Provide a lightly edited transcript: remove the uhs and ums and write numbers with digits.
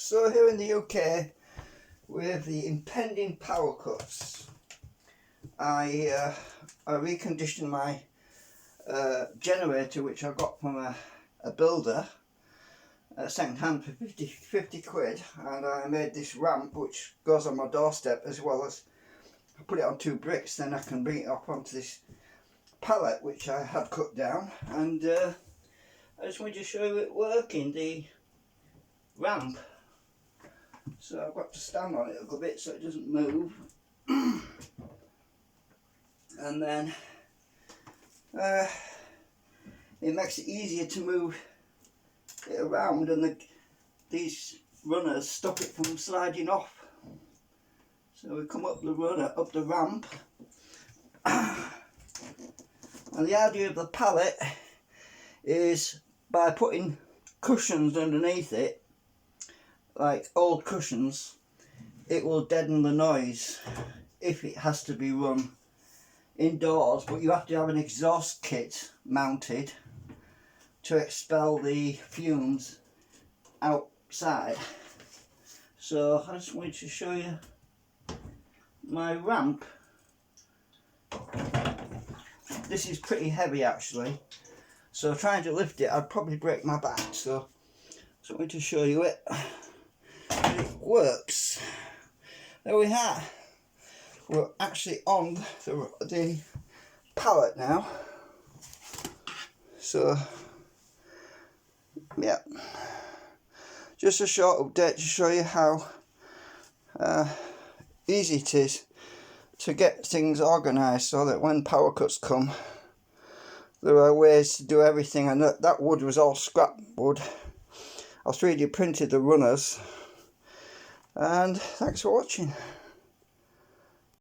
So here in the UK, with the impending power cuts, I reconditioned my generator, which I got from a builder, second hand for 50 quid, and I made this ramp which goes on my doorstep, as well as I put it on 2 bricks, then I can bring it up onto this pallet which I had cut down. And I just wanted to show you it working, the ramp. So I've got to stand on it a little bit so it doesn't move. And then it makes it easier to move it around, and these runners stop it from sliding off. So we come up the ramp, and the idea of the pallet is by putting cushions underneath it, like old cushions, it will deaden the noise if it has to be run indoors, but you have to have an exhaust kit mounted to expel the fumes outside. So I just wanted to show you my ramp. This is pretty heavy actually, so trying to lift it I'd probably break my back, so I just wanted to show you it. It works. There we are. We're actually on the pallet now. So yeah, just a short update to show you how easy it is to get things organised, so that when power cuts come there are ways to do everything. And that wood was all scrap wood. I 3D printed the runners, and thanks for watching.